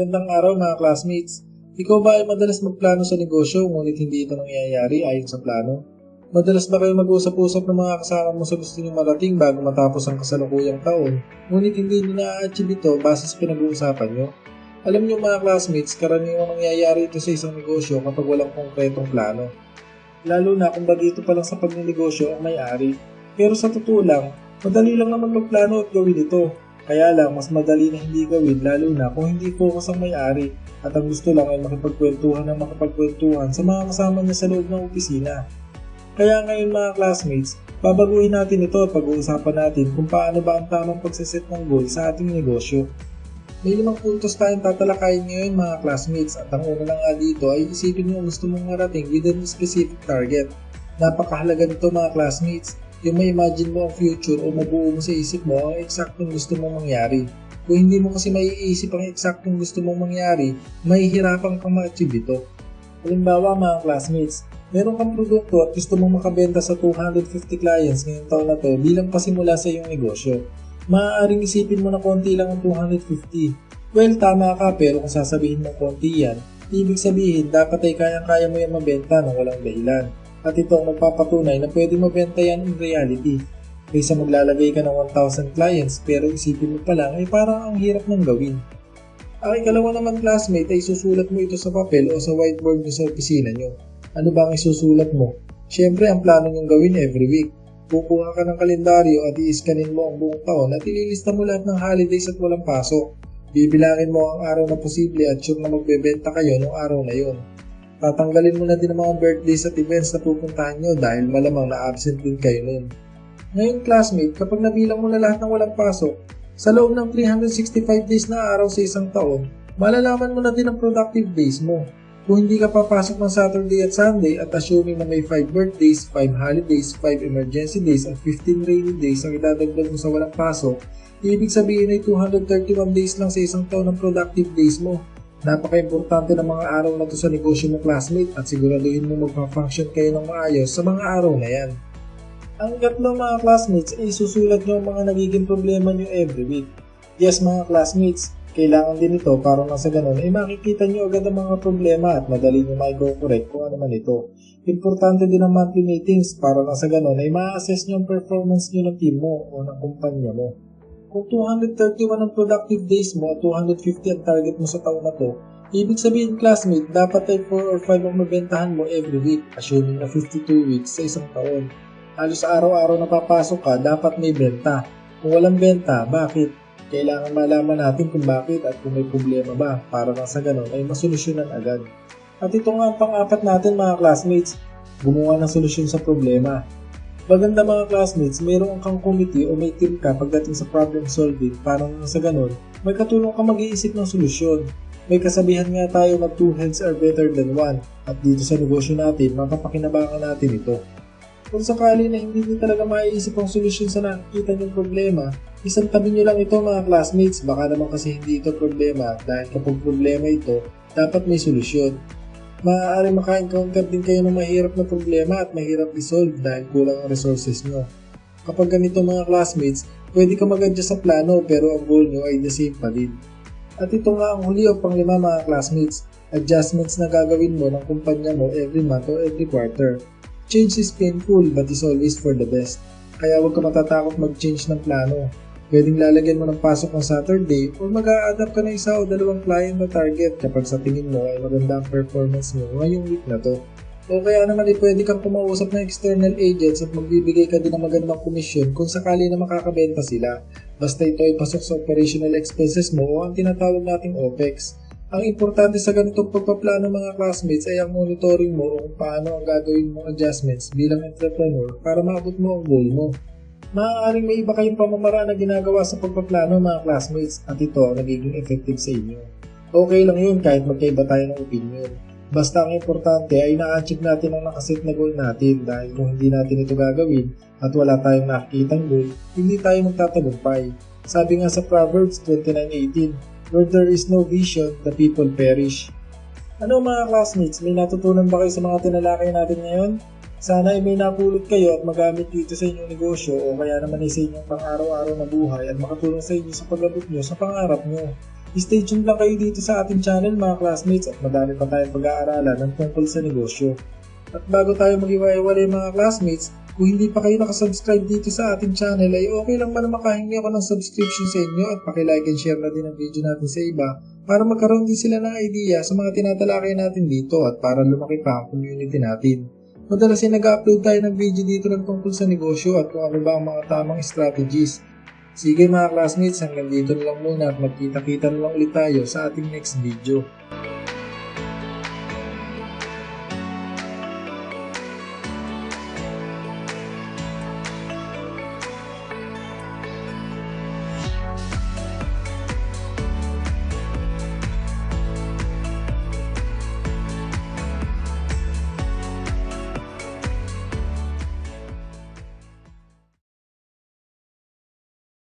Magandang araw mga classmates. Ikaw ba ay madalas magplano sa negosyo ngunit hindi ito nangyayari ayon sa plano? Madalas ba kayo mag-usap-usap ng mga kasama mo sa gusto niyong marating bago matapos ang kasalukuyang taon, ngunit hindi niyo na-achieve ito base sa pinag-uusapan niyo? Alam niyo mga classmates, karaniwang nangyayari ito sa isang negosyo kapag walang konkretong plano. Lalo na kung bagito pa lang sa pagnenegosyo ang may-ari. Pero sa totoo lang, madali lang naman magplano at gawin ito. Kaya lang, mas madali na hindi gawin lalo na kung hindi focus ang may-ari at ang gusto lang ay makipagkwentuhan sa mga kasama niya sa loob ng opisina. Kaya ngayon mga classmates, babaguhin natin ito at pag-uusapan natin kung paano ba ang tamang pagsiset ng goal sa ating negosyo. May 5 puntos tayong tatalakayin ngayon mga classmates at ang una na nga dito ay isipin mo ang gusto mong marating within a specific target. Napakahalaga nito mga classmates. Yung may imagine mo ang future o mabuo mo sa isip mo ang eksaktong gusto mong mangyari. Kung hindi mo kasi maiisip ang eksaktong gusto mong mangyari, mahihirapan kang ma-achieve ito. Halimbawa mga classmates, meron kang produkto at gusto mong makabenta sa 250 clients ngayong taon na to bilang pasimula sa iyong negosyo. Maaaring isipin mo na konti lang ang 250. Well, tama ka pero kung sasabihin mo konti yan, ibig sabihin dapat ay kayang-kaya mo yan mabenta nang walang dahilan. At ito ang magpapatunay na pwede mabenta yan in reality. Kaysa maglalagay ka ng 1,000 clients pero isipin mo pa lang ay parang ang hirap ng gawin. Ang ikalawa naman classmate ay susulat mo ito sa papel o sa whiteboard nyo sa opisina nyo. Ano ba ang isusulat mo? Siyempre ang plano nyong gawin every week. Kukuha ka ng kalendaryo at i-scanin mo ang buong taon at ililista mo lahat ng holidays at walang pasok. Bibilangin mo ang araw na posible at sure na magbebenta kayo noong araw na yon. Tatanggalin mo na din ang mga birthdays at events na pupuntahan nyo dahil malamang na-absent din kayo nun. Ngayon classmate, kapag nabilang mo na lahat ng walang pasok, sa loob ng 365 days na araw sa isang taon, malalaman mo na din ang productive days mo. Kung hindi ka papasok ng Saturday at Sunday at assuming na may 5 birthdays, 5 holidays, 5 emergency days at 15 rainy days ang idadagdag mo sa walang pasok, ibig sabihin ay 231 days lang sa isang taon ng productive days mo. Napaka-importante ng mga araw na to sa negosyo mo classmate at siguraduhin mo magpa-function kayo ng maayos sa mga araw na yan. Ang ikatlo mga classmates ay susulat nyo ang mga nagiging problema nyo every week. Yes mga classmates, kailangan din ito para nang sa ganun ay makikita nyo agad ang mga problema at madali nyo mai-correct kung ano man ito. Importante din ang monthly meetings para nang sa ganun ay ma-assess nyo ang performance nyo ng team mo o ng kumpanya mo. Kung 231 ang productive days mo at 250 ang target mo sa taon na to, ibig sabihin classmate, dapat ay 4 or 5 ang mabentahan mo every week, assuming na 52 weeks sa isang taon. Halos araw-araw na papasok ka, dapat may benta. Kung walang benta, bakit? Kailangan malaman natin kung bakit at kung may problema ba para nang sa ganun ay masolusyonan agad. At ito nga ang pang-apat natin mga classmates, gumawa ng solusyon sa problema. Maganda mga classmates, mayroon kang committee o may team ka pagdating sa problem solving para sa ganun, may katulong ka mag-iisip ng solusyon. May kasabihan nga tayo na 2 heads are better than 1 at dito sa negosyo natin, mapapakinabangan natin ito. Kung sakali na hindi nyo talaga maiisip ang solusyon sa nakikita nyong problema, isang tabi nyo lang ito mga classmates, baka naman kasi hindi ito problema dahil kapag problema ito, dapat may solusyon. Maaaring maka-encounter din kayo ng mahirap na problema at mahirap i-solve dahil kulang ang resources nyo. Kapag ganito mga classmates, pwede ka mag-adjust sa plano pero ang goal nyo ay the same pa din. At ito nga ang huli o pang-5 mga classmates, adjustments na gagawin mo ng kumpanya mo every month or every quarter. Change is painful but is always for the best. Kaya huwag ka matatakot mag-change ng plano. Pwedeng lalagyan mo ng pasok ng Saturday o mag-a-adapt ka ng 1 o 2 client na target kapag sa tingin mo ay maganda ang performance mo ngayong week na to. O kaya naman ay pwede kang kumausap ng external agents at magbibigay ka din ng magandang komisyon kung sakali na makakabenta sila. Basta ito ay pasok sa operational expenses mo o ang tinatawag nating OPEX. Ang importante sa ganitong pagpaplano mga classmates ay ang monitoring mo o kung paano ang gagawin mong adjustments bilang entrepreneur para maabot mo ang goal mo. Maaaring may iba kayong pamamaraan na ginagawa sa pagpaplano mga classmates at ito ang nagiging effective sa inyo. Okay lang yun kahit magkaiba tayo ng opinion. Basta ang importante ay na-achieve natin ang nakaset na goal natin dahil kung hindi natin ito gagawin at wala tayong nakikitang goal, hindi tayo magtatagumpay. Sabi nga sa Proverbs 29:18, where there is no vision, the people perish. Ano mga classmates, may natutunan ba kayo sa mga tinalakay natin ngayon? Sana ay may napulot kayo at magamit dito sa inyong negosyo o kaya naman ay sa inyong pang-araw-araw na buhay at makatulong sa inyo sa pag-abot nyo sa pangarap nyo. Stay tuned lang kayo dito sa ating channel mga classmates at madami pa tayong pag-aaralan ng tungkol sa negosyo. At bago tayo mag-iwalay mga classmates, kung hindi pa kayo nakasubscribe dito sa ating channel ay okay lang ba na makahingi ako ng subscription sa inyo at pakilike and share na din ang video natin sa iba para magkaroon din sila ng idea sa mga tinatalakay natin dito at para lumaki pa ang community natin. Madalas ay nag-upload tayo ng video dito ng tungkol sa negosyo at kung ano ba ang mga tamang strategies. Sige mga classmates, hanggang dito na lang muna at magkita-kita na lang ulit tayo sa ating next video.